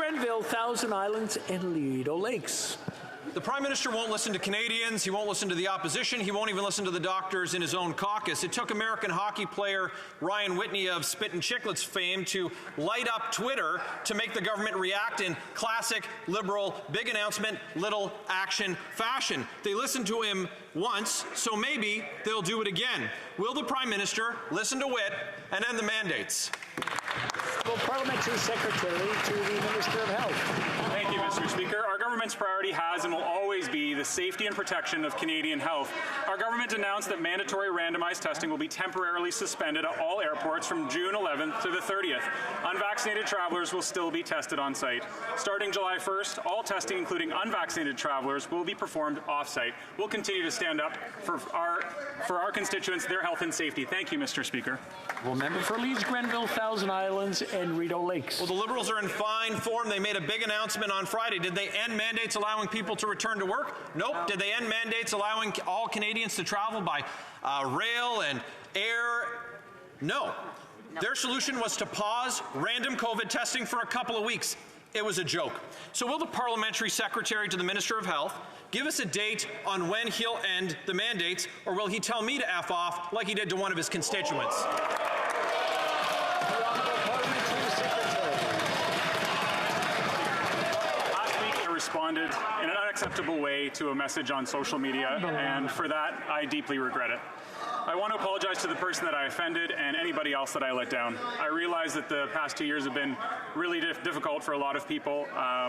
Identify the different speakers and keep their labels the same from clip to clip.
Speaker 1: Grenville, Thousand Islands, and Lido Lakes.
Speaker 2: The Prime Minister won't listen to Canadians, he won't listen to the opposition, he won't even listen to the doctors in his own caucus. It took American hockey player Ryan Whitney of Spit and Chicklets fame to light up Twitter to make the government react in classic Liberal big announcement, little action fashion. They listened to him once, so maybe they'll do it again. Will the Prime Minister listen to Whit and end the mandates?
Speaker 1: Parliamentary Secretary to the Minister of Health.
Speaker 3: Thank you, Mr. Speaker. Our government's priority has and will always be the safety and protection of Canadian health. Our government announced that mandatory randomized testing will be temporarily suspended at all airports from June 11th to the 30th. Unvaccinated travelers will still be tested on site. Starting July 1st, all testing, including unvaccinated travelers, will be performed off-site. We'll continue to stand up for our constituents, their health and safety. Thank you, Mr. Speaker.
Speaker 1: Well, member for Leeds, Grenville, Thousand Islands, and Rideau Lakes.
Speaker 2: Well, the Liberals are in fine form. They made a big announcement on Friday. Did they end mandates allowing people to return to work? Nope. No. Did they end mandates allowing all Canadians to travel by rail and air? No. Their solution was to pause random COVID testing for a couple of weeks. It was a joke. So will the Parliamentary Secretary to the Minister of Health give us a date on when he'll end the mandates, or will he tell me to F off like he did to one of his constituents?
Speaker 3: Responded in an unacceptable way to a message on social media, and for that, I deeply regret it. I want to apologize to the person that I offended and anybody else that I let down. I realize that the past 2 years have been really difficult for a lot of people,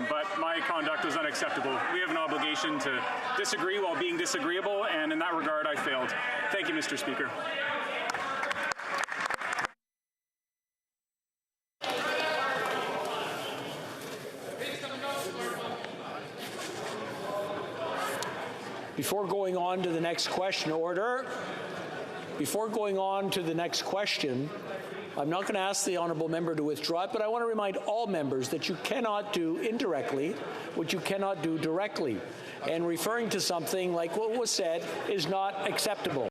Speaker 3: but my conduct was unacceptable. We have an obligation to disagree while being disagreeable, and in that regard, I failed. Thank you, Mr. Speaker.
Speaker 1: Before going on to the next question, Before going on to the next question, I'm not going to ask the honourable member to withdraw it, but I want to remind all members that you cannot do indirectly what you cannot do directly. And referring to something like what was said is not acceptable.